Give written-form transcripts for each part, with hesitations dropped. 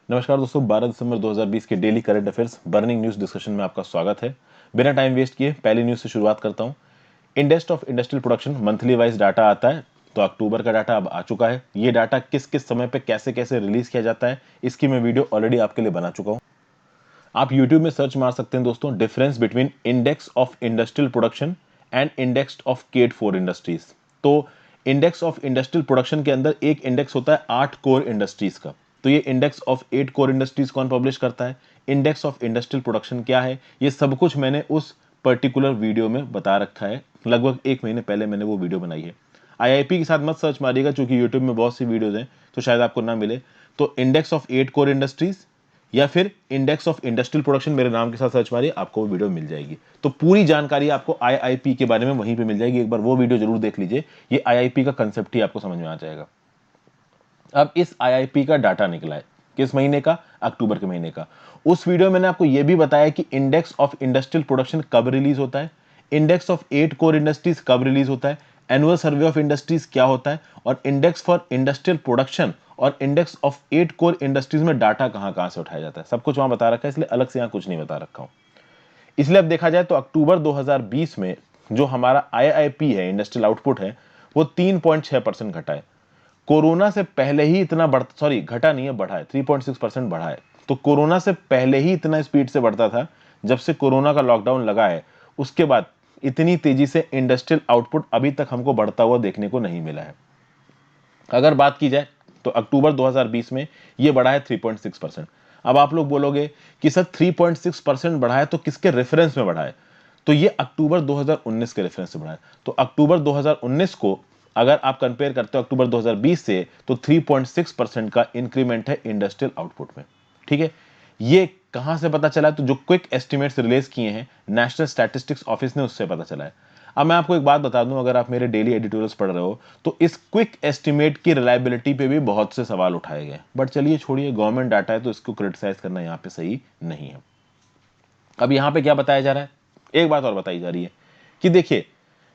नमस्कार दोस्तों, 12 दिसंबर 2020 के daily current affairs burning news discussion में आपका स्वागत है। बिना टाइम वेस्ट किए पहली न्यूज से शुरुआत करता हूं। Index of industrial production monthly wise data आता है, तो अक्टूबर का डाटा अब आ चुका है। ये डाटा किस किस समय पे कैसे कैसे रिलीज किया जाता है, इसकी मैं वीडियो ऑलरेडी आपके लिए बना चुका हूं। आप यूट्यूब में सर्च मार सकते हैं दोस्तों, difference between index of industrial production and index of core for industries. तो इंडेक्स ऑफ इंडस्ट्रियल प्रोडक्शन के अंदर एक इंडेक्स होता है 8 कोर इंडस्ट्रीज का। तो ये इंडेक्स ऑफ 8 कोर इंडस्ट्रीज कौन पब्लिश करता है, इंडेक्स ऑफ इंडस्ट्रियल प्रोडक्शन क्या है, ये सब कुछ मैंने उस पर्टिकुलर वीडियो में बता रखा है। लगभग 1 महीने पहले मैंने वो वीडियो बनाई है। आईआईपी के साथ मत सर्च मारिएगा, क्योंकि यूट्यूब में बहुत सी वीडियोज हैं तो शायद आपको ना मिले। तो इंडेक्स ऑफ 8 कोर इंडस्ट्रीज या फिर इंडेक्स ऑफ इंडस्ट्रियल प्रोडक्शन मेरे नाम के साथ सर्च मारिए, आपको वो वीडियो मिल जाएगी। तो पूरी जानकारी आपको आईआईपी के बारे में वहीं पे मिल जाएगी। एक बार वो वीडियो जरूर देख लीजिए, ये आईआईपी का कंसेप्ट ही आपको समझ में आ जाएगा। अब इस आईआईपी का डाटा निकला है किस महीने का, अक्टूबर के महीने का। उस वीडियो में मैंने आपको यह भी बताया कि इंडेक्स ऑफ इंडस्ट्रियल प्रोडक्शन कब रिलीज होता है, इंडेक्स ऑफ 8 कोर इंडस्ट्रीज कब रिलीज होता है, एनुअल सर्वे ऑफ इंडस्ट्रीज क्या होता है, और इंडेक्स फॉर इंडस्ट्रियल प्रोडक्शन और इंडेक्स ऑफ 8 कोर इंडस्ट्रीज में डाटा कहां कहां से उठाया जाता है, सब कुछ वहां बता रखा है। इसलिए अलग से यहां कुछ नहीं बता रखा हूं। इसलिए अब देखा जाए तो अक्टूबर 2020 में जो हमारा आईआईपी है, इंडस्ट्रियल आउटपुट है, वो 3.6% घटा है। कोरोना से पहले ही इतना घटा नहीं है, बढ़ा है, 3.6% बढ़ा है। तो कोरोना से पहले ही इतना स्पीड से बढ़ता था। जब से कोरोना का लॉकडाउन लगा है, उसके बाद इतनी तेजी से इंडस्ट्रियल आउटपुट अभी तक हमको बढ़ता हुआ देखने को नहीं मिला है। अगर बात की जाए तो अक्टूबर 2020 में यह बढ़ा है 3.6%। अब आप लोग बोलोगे कि सर 3.6% बढ़ा है तो किसके रेफरेंस में बढ़ा है, तो ये अक्टूबर 2019 के रेफरेंस से बढ़ा है। तो अक्टूबर 2019 को अगर आप कंपेयर करते हो अक्टूबर 2020 से, तो 3.6% का इंक्रीमेंट है इंडस्ट्रियल आउटपुट में। ठीक है, ये कहां से पता चला, तो जो क्विक एस्टिमेट्स रिलीज किए हैं नेशनल स्टैटिस्टिक्स ऑफिस ने, उससे पता चला है। अब मैं आपको एक बात बता दूं, अगर आप मेरे डेली एडिटोरियल्स पढ़ रहे हो तो इस क्विक एस्टिमेट की रिलायबिलिटी पे भी बहुत से सवाल उठाए गए। बट चलिए छोड़िए, गवर्नमेंट डाटा है तो इसको क्रिटिसाइज करना यहाँ पे सही नहीं है। अब यहाँ पे क्या बताया जा रहा है, एक बात और बताई जा रही है कि देखिए,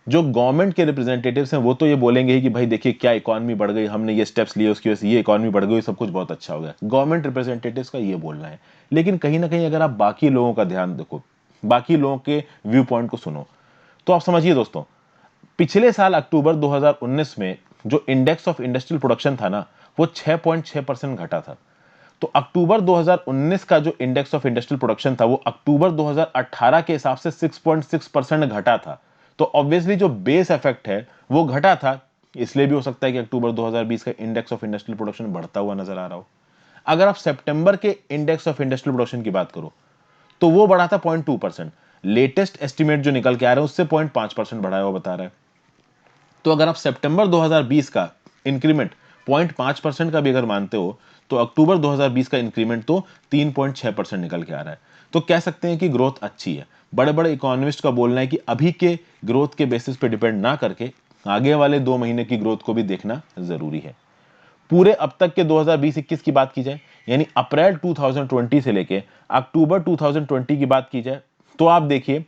जो गवर्नमेंट के रिप्रेजेंटेटिव्स हैं वो तो ये बोलेंगे ही कि भाई देखिए क्या इकोनॉमी बढ़ गई, हमने ये स्टेप्स लिए, उसकी वजह से ये इकोनॉमी बढ़ गई, सब कुछ बहुत अच्छा हो गया। गवर्नमेंट रिप्रेजेंटेटिव्स का ये बोलना है। लेकिन कहीं ना कहीं अगर आप बाकी लोगों का ध्यान देखो, बाकी लोगों के व्यू पॉइंट को सुनो, तो आप समझिए दोस्तों, पिछले साल अक्टूबर 2019 में जो इंडेक्स ऑफ इंडस्ट्रियल प्रोडक्शन था ना, वो 6.6% घटा था। तो अक्टूबर 2019 का जो इंडेक्स ऑफ इंडस्ट्रियल प्रोडक्शन था, वो अक्टूबर 2018 के हिसाब से 6.6% घटा था। तो ऑब्वियसली जो बेस इफेक्ट है वो घटा था। इसलिए भी हो सकता है कि अक्टूबर 2020 का इंडेक्स ऑफ इंडस्ट्रियल प्रोडक्शन बढ़ता हुआ नजर आ रहा हो। अगर आप सितंबर के इंडेक्स ऑफ इंडस्ट्रियल प्रोडक्शन की बात करो, तो वो बढ़ा था 0.2%। लेटेस्ट एस्टिमेट जो निकल के आ रहा है उससे 0.5% बढ़ाया हुआ बता रहा है। तो अगर आप सितंबर 2020 का इंक्रीमेंट 0.5% का भी अगर मानते हो, तो अक्टूबर 2020 का इंक्रीमेंट तो 3.6% निकल के आ रहा है। तो कह सकते हैं कि ग्रोथ अच्छी है। बड़े बड़े इकोनॉमिस्ट का बोलना है कि अभी के ग्रोथ के बेसिस पे डिपेंड ना करके आगे वाले 2 महीने की ग्रोथ को भी देखना जरूरी है। पूरे अब तक के 2020-21 की बात की जाए, यानी अप्रैल 2020 से लेके अक्टूबर 2020 की बात की जाए, तो आप देखिए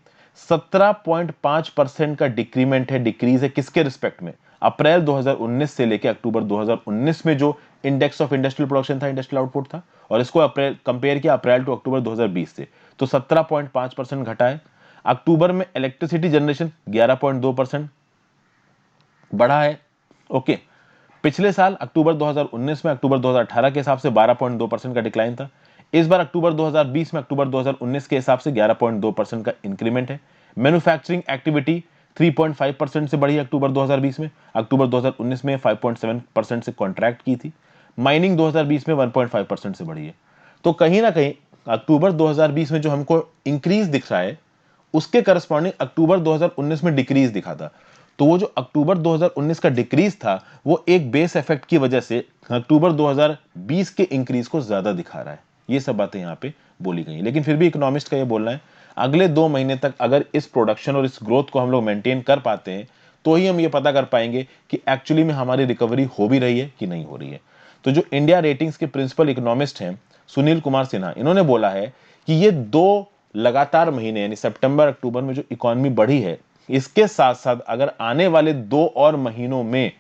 17.5% का डिक्रीमेंट है, डिक्रीज है किसके रिस्पेक्ट में, अप्रैल 2019 से लेके अक्टूबर 2019 में जो इंडेक्स ऑफ इंडस्ट्रियल प्रोडक्शन था, इंडस्ट्रियल आउटपुट था, और इसको अप्रैल कंपेयर किया अप्रैल टू अक्टूबर 2020 से, तो 17.5% घटा है। अक्टूबर में इलेक्ट्रिसिटी जनरेशन 11.2% बढ़ा है। ओके, पिछले साल अक्टूबर 2019 में अक्टूबर 2018 के हिसाब से 12.2% का डिक्लाइन था। इस बार अक्टूबर 2020 में अक्टूबर 2019 के हिसाब से 11.2% का इंक्रीमेंट है। मैन्युफैक्चरिंग एक्टिविटी 3.5% से बढ़ी अक्टूबर 2020 में, अक्टूबर 2019 में 5.7% से कॉन्ट्रैक्ट की थी। माइनिंग 2020 में 1.5% से बढ़ी है। तो कहीं ना कहीं अक्टूबर 2020 में जो हमको इंक्रीज दिख रहा है, उसके करस्पॉन्डिंग अक्टूबर 2019 में डिक्रीज दिखा था। तो वो जो अक्टूबर 2019 का डिक्रीज था, वो एक बेस इफेक्ट की वजह से अक्टूबर 2020 के इंक्रीज को ज्यादा दिखा रहा है। ये सब बातें यहाँ पे बोली गई। लेकिन फिर भी इकोनॉमिस्ट का ये बोलना है, अगले 2 महीने तक अगर इस प्रोडक्शन और इस ग्रोथ को हम लोग मेंटेन कर पाते हैं, तो ही हम ये पता कर पाएंगे कि एक्चुअली में हमारी रिकवरी हो भी रही है कि नहीं हो रही है। तो जो इंडिया रेटिंग्स के प्रिंसिपल इकोनॉमिस्ट हैं सुनील कुमार सिन्हा, इन्होंने बोला है कि ये 2 लगातार महीने यानी सितंबर अक्टूबर में जो इकोनॉमी बढ़ी है, इसके साथ साथ अगर आने वाले 2 और महीनों में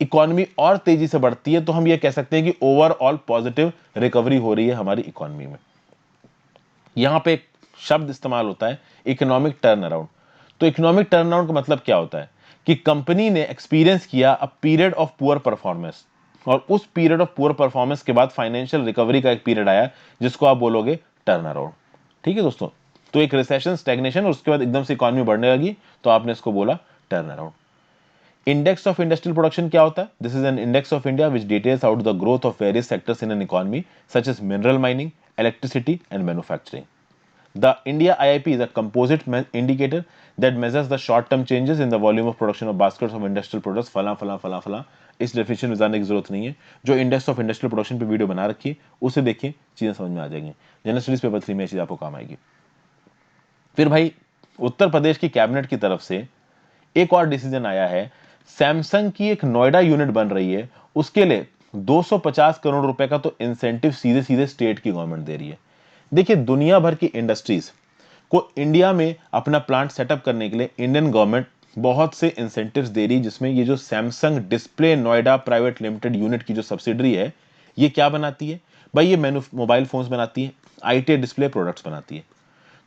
इकोनॉमी और तेजी से बढ़ती है तो हम ये कह सकते हैं कि ओवरऑल पॉजिटिव रिकवरी हो रही है हमारी इकोनॉमी में। यहां पे एक शब्द इस्तेमाल होता है इकोनॉमिक टर्न अराउंड। तो इकोनॉमिक टर्न अराउंड का मतलब क्या होता है कि कंपनी ने एक्सपीरियंस किया a period of poor performance, और उस पीरियड ऑफ पुअर परफॉर्मेंस के बाद फाइनेंशियल रिकवरी का एक पीरियड आया जिसको आप बोलोगे टर्न अराउंड। ठीक है दोस्तों, तो एक रिसेशन, स्टैग्नेशन, और उसके बाद एकदम से इकोनॉमी बढ़ने लगी तो आपने इसको बोला turn around. Index of industrial production क्या होता है? This is an index of India which details out the growth of various sectors in an economy such as mineral mining, electricity and manufacturing. The India IIP is a composite indicator that measures the short-term changes in the volume of production of baskets of industrial products। फला फला फला फला, इस definition में जाने की जरूरत नहीं है। जो इंडेक्स ऑफ इंडस्ट्रियल प्रोडक्शन पे वीडियो बना रखी है उसे देखिए, चीजें समझ में आ जाएंगी। जनरल स्टडीज पेपर 3 में ये चीज आपको काम आएगी। फिर भाई उत्तर प्रदेश की कैबिनेट की तरफ से एक और डिसीजन आया है, सैमसंग की एक नोएडा यूनिट बन रही है, उसके लिए 250 करोड़ रुपए का तो इंसेंटिव सीधे सीधे स्टेट की गवर्नमेंट दे रही है। देखिए, दुनिया भर की इंडस्ट्रीज को इंडिया में अपना प्लांट सेटअप करने के लिए इंडियन गवर्नमेंट बहुत से इंसेंटिव्स दे रही है, जिसमें ये जो Samsung display Noida private limited unit की जो सब्सिडरी है, ये क्या बनाती है भाई? ये मोबाइल फोन्स बनाती है, आईटी डिस्प्ले प्रोडक्ट्स बनाती है।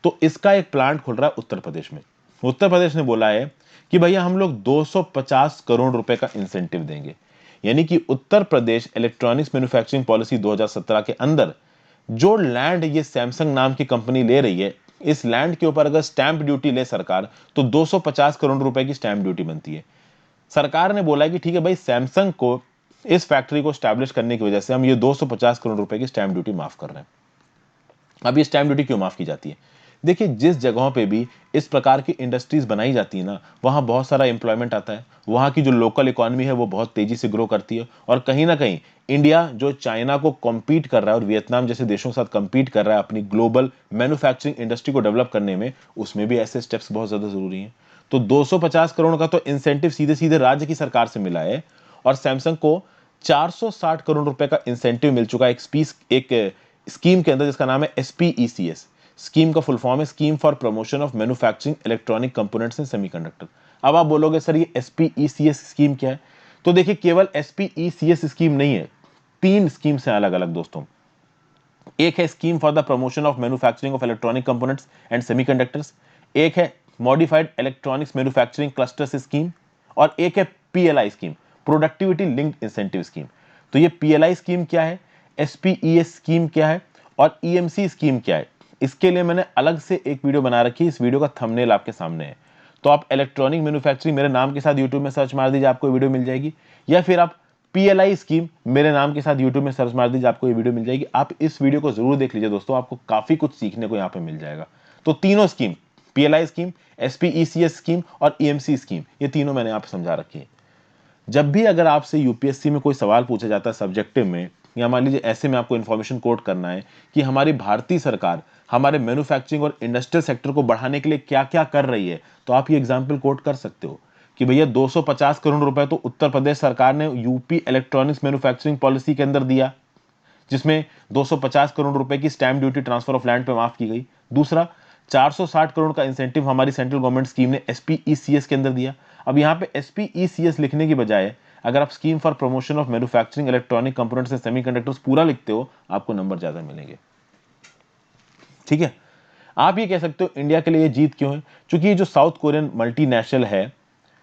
तो इसका एक प्लांट खुल रहा है उत्तर प्रदेश में। उत्तर प्रदेश ने बोला है कि भैया हम लोग 250 करोड़ रुपए का इंसेंटिव देंगे। यानी कि Uttar Pradesh electronics manufacturing policy 2017 के अंदर जो लैंड ये सैमसंग नाम की कंपनी ले रही है, इस लैंड के ऊपर अगर स्टैंप ड्यूटी ले सरकार तो 250 करोड़ रुपए की स्टैंप ड्यूटी बनती है। सरकार ने बोला है कि ठीक है भाई, सैमसंग को इस फैक्ट्री को स्टैब्लिश करने की वजह से हम ये 250 करोड़ रुपए की स्टैंप ड्यूटी माफ कर रहे हैं। अब ये स्टैंप ड्यूटी क्यों माफ की जाती है? देखिए, जिस जगहों पे भी इस प्रकार की इंडस्ट्रीज बनाई जाती है ना, वहां बहुत सारा एम्प्लॉयमेंट आता है, वहां की जो लोकल इकोनॉमी है वो बहुत तेजी से ग्रो करती है, और कहीं ना कहीं इंडिया जो चाइना को कॉम्पीट कर रहा है और वियतनाम जैसे देशों के साथ कम्पीट कर रहा है अपनी ग्लोबल मैन्युफैक्चरिंग इंडस्ट्री को डेवलप करने में, उसमें भी ऐसे स्टेप्स बहुत ज्यादा जरूरी हैं। तो 250 करोड़ का तो इंसेंटिव सीधे सीधे राज्य की सरकार से मिला है, और सैमसंग को 460 करोड़ रुपए का इंसेंटिव मिल चुका है एक स्कीम के अंदर जिसका नाम है SPECS। स्कीम का फुल फॉर्म है scheme for promotion of manufacturing electronic components and semiconductor. अब आप बोलोगे सर ये SPECS स्कीम क्या है? तो देखिए, केवल SPECS स्कीम नहीं है, 3 स्कीम है अलग अलग दोस्तों। एक है scheme for the promotion of manufacturing of electronic components and semiconductors, एक है modified electronics manufacturing clusters scheme, और एक है PLI scheme, productivity linked incentive scheme. तो ये PLI स्कीम क्या है, SPES स्कीम क्या है, और EMC स्कीम क्या है, इसके लिए मैंने अलग से एक वीडियो बना रखी है। इस वीडियो का थंबनेल आपके सामने है, तो आप इलेक्ट्रॉनिक मैन्युफैक्चरिंग मेरे नाम के साथ यूट्यूब में सर्च मार दीजिए, आपको वीडियो मिल जाएगी, या फिर आप PLI स्कीम मेरे नाम के साथ यूट्यूब में सर्च मार दीजिए, आपको ये वीडियो मिल जाएगी। आप इस वीडियो को जरूर देख लीजिए दोस्तों, आपको काफी कुछ सीखने को यहाँ पे मिल जाएगा। तो तीनों scheme, PLI scheme, SPECS scheme और EMC स्कीम, ये तीनों मैंने यहाँ पे समझा रखी है। जब भी अगर आपसे यूपीएससी में कोई सवाल पूछा जाता है सब्जेक्टिव में, या मान लीजिए ऐसे में आपको इन्फॉर्मेशन कोट करना है कि हमारी भारतीय सरकार हमारे मैन्युफैक्चरिंग और इंडस्ट्रियल सेक्टर को बढ़ाने के लिए क्या क्या कर रही है, तो आप ये एग्जाम्पल कोट कर सकते हो कि भैया 250 करोड़ रुपए तो उत्तर प्रदेश सरकार ने यूपी इलेक्ट्रॉनिक्स मैन्युफैक्चरिंग पॉलिसी के अंदर दिया, जिसमें 250 करोड़ रुपए की stamp duty transfer of land पे माफ की गई। दूसरा, 460 करोड़ का इंसेंटिव हमारी सेंट्रल गवर्नमेंट स्कीम ने SPECS के अंदर दिया। अब यहाँ पे SPECS लिखने की बजाय अगर आप scheme for promotion of manufacturing electronic components and semiconductors पूरा लिखते हो, आपको नंबर ज्यादा मिलेंगे। ठीक है, आप ये कह सकते हो इंडिया के लिए ये जीत क्यों है? क्योंकि ये जो साउथ कोरियन मल्टीनेशनल है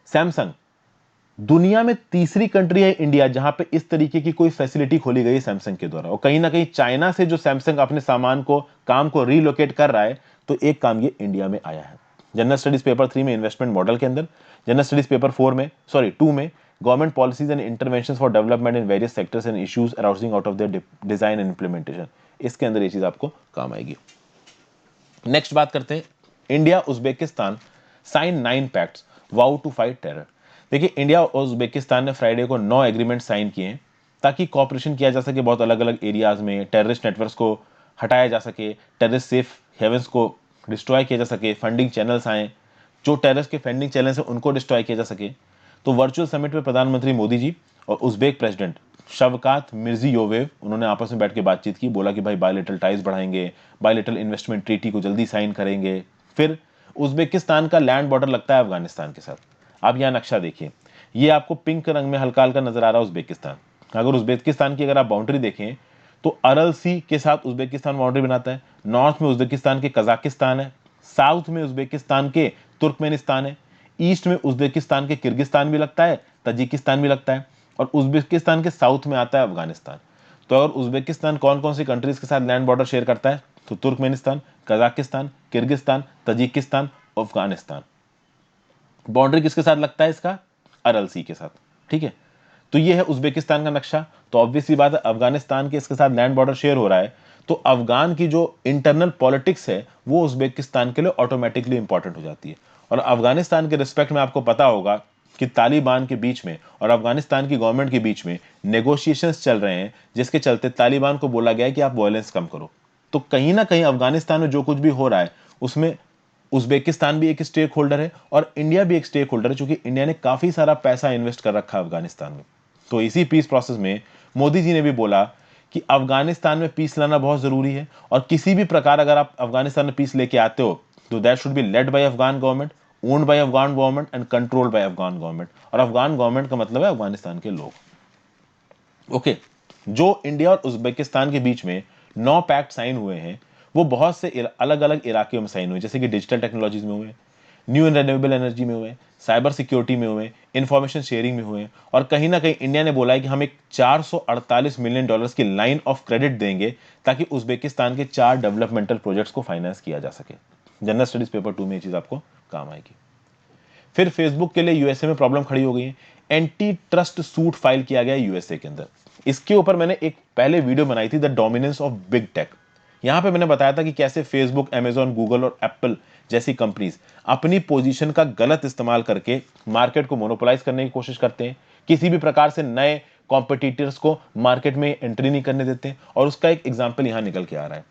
सैमसंग, दुनिया में तीसरी कंट्री है इंडिया जहां पे इस तरीके की कोई फैसिलिटी खोली गई है सैमसंग के द्वारा, और कहीं ना कहीं चाइना से जो सैमसंग अपने सामान को, काम को रीलोकेट कर रहा है, तो एक काम ये इंडिया में आया है। जनरल स्टडीज पेपर 3 में इन्वेस्टमेंट मॉडल के अंदर, जनरल स्टडीज पेपर 2 में government policies and interventions for development in various sectors and issues arousing out of their design and implementation, इसके अंदर ये चीज आपको काम आएगी। नेक्स्ट बात करते हैं, India Uzbekistan sign 9 pacts vow to fight terror. देखिए, इंडिया और उज्बेकिस्तान ने फ्राइडे को 9 एग्रीमेंट साइन किए हैं ताकि कॉपरेशन किया जा सके बहुत अलग अलग एरियाज में, टेररिस्ट नेटवर्क्स को हटाया जा सके, टेररिस्ट सेफ हेवंस को डिस्ट्रॉय किया जा सके, फंडिंग चैनल्स आए, जो टेररिस्ट के फंडिंग चैनल्स हैं उनको डिस्ट्रॉय किया जा सके। तो वर्चुअल समिट में प्रधानमंत्री मोदी जी और उज्बेक प्रेसिडेंट शवकात मिर्जियोवेव, उन्होंने आपस में बैठ के बातचीत की, बोला कि भाई बायलेटरल टाइज बढ़ाएंगे, बायलेटरल इन्वेस्टमेंट ट्रीटी को जल्दी साइन करेंगे। फिर उज्बेकिस्तान का लैंड बॉर्डर लगता है अफगानिस्तान के साथ। आप यहाँ नक्शा देखिए, ये आपको पिंक रंग में हल्का हल्का नजर आ रहा है उज्बेकिस्तान। अगर उज्बेकिस्तान की अगर आप बाउंड्री देखें तो अरल सी के साथ उज्बेकिस्तान बाउंड्री बनाता है। नॉर्थ में उज्बेकिस्तान के कजाकिस्तान है, साउथ में उज्बेकिस्तान के तुर्कमेनिस्तान है, ईस्ट में उज्बेकिस्तान के किर्गिस्तान भी लगता है, तजिकिस्तान भी लगता है, और उज्बेकिस्तान के साउथ में आता है अफगानिस्तान। तो अगर उज्बेकिस्तान कौन कौन सी कंट्रीज के साथ लैंड बॉर्डर शेयर करता है, तो Turkmenistan, Kazakhstan, Kyrgyzstan, Tajikistan, Afghanistan. Boundary किसके साथ लगता है इसका, अरल सी के साथ। ठीक है, तो ये है उज्बेकिस्तान का नक्शा। तो ऑब्वियस सी बात है अफगानिस्तान के इसके साथ लैंड बॉर्डर शेयर हो रहा है, तो अफगान की जो इंटरनल पॉलिटिक्स है वो उज्बेकिस्तान के लिए ऑटोमेटिकली इंपॉर्टेंट हो जाती है। और अफगानिस्तान के रिस्पेक्ट में आपको पता होगा कि तालिबान के बीच में और अफगानिस्तान की गवर्नमेंट के बीच में नेगोशिएशंस चल रहे हैं, जिसके चलते तालिबान को बोला गया है कि आप वायलेंस कम करो। तो कहीं ना कहीं अफगानिस्तान में जो कुछ भी हो रहा है उसमें उज्बेकिस्तान भी एक स्टेक होल्डर है और इंडिया भी एक स्टेक होल्डर है, क्योंकि इंडिया ने काफी सारा पैसा इन्वेस्ट कर रखा है अफगानिस्तान में। तो इसी पीस प्रोसेस में मोदी जी ने भी बोला कि अफगानिस्तान में पीस लाना बहुत जरूरी है, और किसी भी प्रकार अगर आप अफगानिस्तान में पीस लेके आते हो तो that should be led by Afghan government, owned by Afghan government and controlled by Afghan government. और अफगान गवर्नमेंट का मतलब है अफगानिस्तान के लोग। ओके, जो इंडिया और उज्बेकिस्तान के बीच में 9 पैक्ट साइन हुए हैं वो बहुत से अलग अलग इलाकों में साइन हुए, जैसे कि डिजिटल टेक्नोलॉजीज में हुए, न्यू एंड रिन्यूएबल एनर्जी में हुए, साइबर सिक्योरिटी में हुए, इंफॉर्मेशन शेयरिंग में हुए, और कहीं ना कहीं इंडिया ने बोला है कि हम एक $448 मिलियन की लाइन ऑफ क्रेडिट देंगे ताकि उज्बेकिस्तान के 4 डेवलपमेंटल प्रोजेक्ट्स को फाइनेंस किया जा सके। जनरल स्टडीज पेपर 2 में ये चीज आपको काम आएगी। फिर फेसबुक के लिए यूएसए में प्रॉब्लम खड़ी हो गई है, एंटी ट्रस्ट सूट फाइल किया गया यूएसए के अंदर। इसके ऊपर मैंने एक पहले वीडियो बनाई थी, the dominance of big tech. यहां पे मैंने बताया था कि कैसे फेसबुक, अमेजॉन, गूगल और एप्पल जैसी कंपनीज अपनी पोजीशन का गलत इस्तेमाल करके मार्केट को मोनोपोलाइज करने की कोशिश करते हैं, किसी भी प्रकार से नए कॉम्पिटिटर्स को मार्केट में एंट्री नहीं करने देते, और उसका एक एग्जाम्पल यहां निकल के आ रहा है।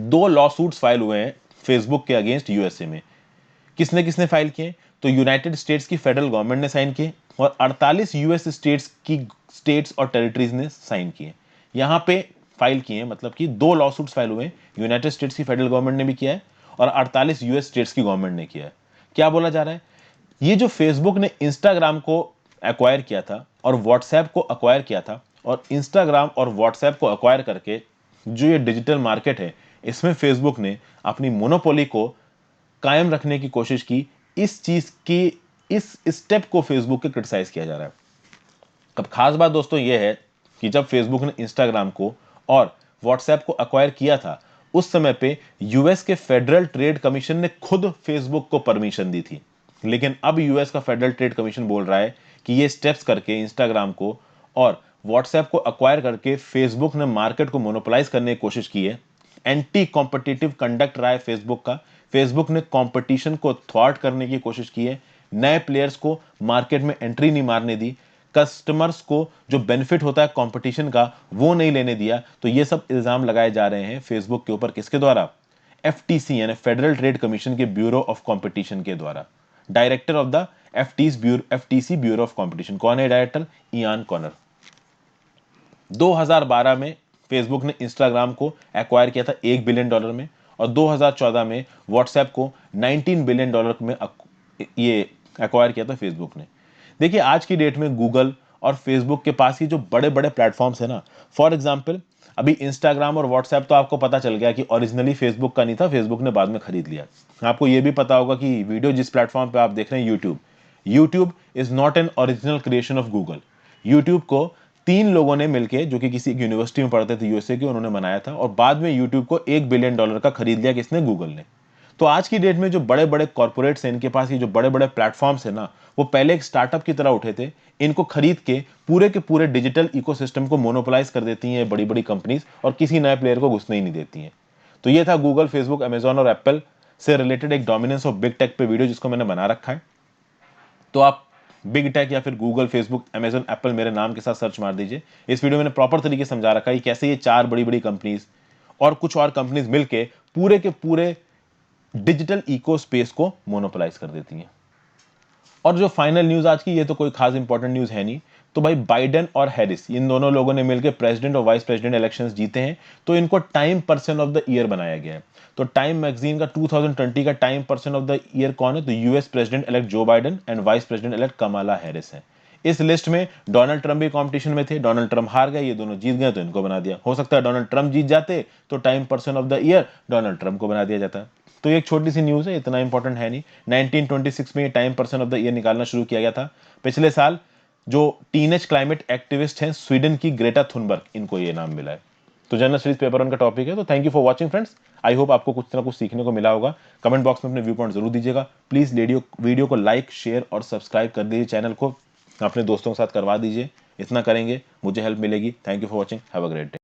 2 लॉ सूट्स फाइल हुए हैं फेसबुक के अगेंस्ट यूएसए में। किसने किसने फाइल किए, तो यूनाइटेड स्टेट्स की फेडरल गवर्नमेंट ने साइन किए और 48 यूएस स्टेट्स और टेरिटरीज ने साइन किए। यहां पे फाइल किए, मतलब कि 2 लॉ सूट्स फाइल हुए, यूनाइटेड स्टेट्स की फेडरल गवर्नमेंट ने भी किया है और 48 यूएस स्टेट्स की गवर्नमेंट ने किया है। क्या बोला जा रहा है, ये जो फेसबुक ने इंस्टाग्राम को एक्वायर किया था और व्हाट्सएप को एक्वायर किया था, और इंस्टाग्राम और व्हाट्सएप को एक्वायर करके जो ये डिजिटल मार्केट है इसमें फेसबुक ने अपनी मोनोपोली को कायम रखने की कोशिश की। इस चीज की, इस स्टेप को फेसबुक के क्रिटिसाइज किया जा रहा है। अब खास बात दोस्तों यह है कि जब फेसबुक ने इंस्टाग्राम को और व्हाट्सएप को अक्वायर किया था उस समय पे यूएस के फेडरल ट्रेड कमीशन ने खुद फेसबुक को परमिशन दी थी, लेकिन अब यूएस का फेडरल ट्रेड कमीशन बोल रहा है कि ये स्टेप्स करके इंस्टाग्राम को और व्हाट्सएप को अक्वायर करके फेसबुक ने मार्केट को मोनोपोलाइज करने की कोशिश की है। एंटी कॉम्पिटिटिव कंडक्ट रहा है फेसबुक का। फेसबुक ने कंपटीशन को थ्वार्ट करने की कोशिश की है, नए प्लेयर्स को मार्केट में एंट्री नहीं मारने दी, कस्टमर्स को जो बेनिफिट होता है कंपटीशन का वो नहीं लेने दिया। तो ये सब इल्जाम लगाए जा रहे हैं फेसबुक के ऊपर, किसके द्वारा, एफटीसी यानी फेडरल ट्रेड कमीशन के ब्यूरो ऑफ कंपटीशन के द्वारा। Director of the FTC bureau of competition कौन है डायरेक्टर, इयान कॉनर। 2012 में फेसबुक ने इंस्टाग्राम को एक्वायर किया था $1 बिलियन में, और 2014 में व्हाट्सएप को $19 बिलियन में ये एक्वायर किया था फेसबुक ने। देखिए आज की डेट में गूगल और फेसबुक के पास ही जो बड़े बड़े प्लेटफॉर्म्स है ना, फॉर एग्जांपल अभी इंस्टाग्राम और व्हाट्सएप तो आपको पता चल गया कि ओरिजिनली फेसबुक का नहीं था, फेसबुक ने बाद में खरीद लिया। आपको यह भी पता होगा कि वीडियो जिस प्लेटफॉर्म पे आप देख रहे हैं YouTube is not an original creation of Google. YouTube को 3 लोगों ने मिलकर, जो कि किसी यूनिवर्सिटी में पढ़ते थे यूएसए के, उन्होंने बनाया था, और बाद में यूट्यूब को $1 बिलियन का खरीद लिया, किसने, गूगल ने। तो आज की डेट में जो बड़े बड़े कॉर्पोरेट्स हैं, इनके पास ये जो बड़े बड़े प्लेटफॉर्म्स है ना, वो पहले एक स्टार्टअप की तरह उठे थे, इनको खरीद के पूरे डिजिटल इकोसिस्टम को मोनोपोलाइज कर देती हैं बड़ी बड़ी कंपनीज, और किसी नए प्लेयर को घुसने ही नहीं देती हैं। तो ये था गूगल, फेसबुक, अमेजॉन और एप्पल से रिलेटेड एक डोमिनेंस ऑफ बिग टेक पे वीडियो, जिसको मैंने बना रखा है। तो आप बिग टेक या फिर गूगल, फेसबुक, अमेजॉन, एप्पल मेरे नाम के साथ सर्च मार दीजिए। इस वीडियो में मैंने प्रॉपर तरीके से समझा रखा है कि कैसे ये 4 बड़ी बड़ी कंपनीज और कुछ और कंपनीज मिलके पूरे के पूरे डिजिटल इको स्पेस को मोनोपोलाइज कर देती हैं। और जो फाइनल न्यूज आज की, ये तो कोई खास इंपॉर्टेंट न्यूज है नहीं, तो भाई बाइडेन और हैरिस इन दोनों लोगों ने मिलकर प्रेसिडेंट और वाइस प्रेसिडेंट इलेक्शंस जीते हैं, तो इनको time person of the year बनाया गया है। तो टाइम मैगजीन का 2020 का time person of the year कौन है? तो US president elect Joe Biden and vice president elect Kamala Harris है। इस लिस्ट में डोनाल्ड ट्रंप भी कंपटीशन में थे, डोनाल्ड ट्रंप हार गए, ये दोनों जीत गए, तो इनको बना दिया। हो सकता है डोनाल्ड ट्रंप जीत जाते तो time person of the year Donald Trump को बना दिया जाता। तो ये एक छोटी सी न्यूज़ है, इतना इंपॉर्टेंट है नहीं। 1926 में ये time person of the year निकालना शुरू किया गया था। पिछले साल जो टीनेज क्लाइमेट एक्टिविस्ट हैं स्वीडन की ग्रेटा थुनबर्ग, इनको ये नाम मिला है। तो जनरल स्टडीज पेपर वन का टॉपिक है। तो thank you for watching friends. I hope आपको कुछ ना कुछ सीखने को मिला होगा। कमेंट बॉक्स में अपने व्यू पॉइंट जरूर दीजिएगा। प्लीज वीडियो को लाइक, शेयर और सब्सक्राइब कर दीजिए, चैनल को अपने दोस्तों के साथ करवा दीजिए। इतना करेंगे मुझे हेल्प मिलेगी। Thank you for watching, have a great day.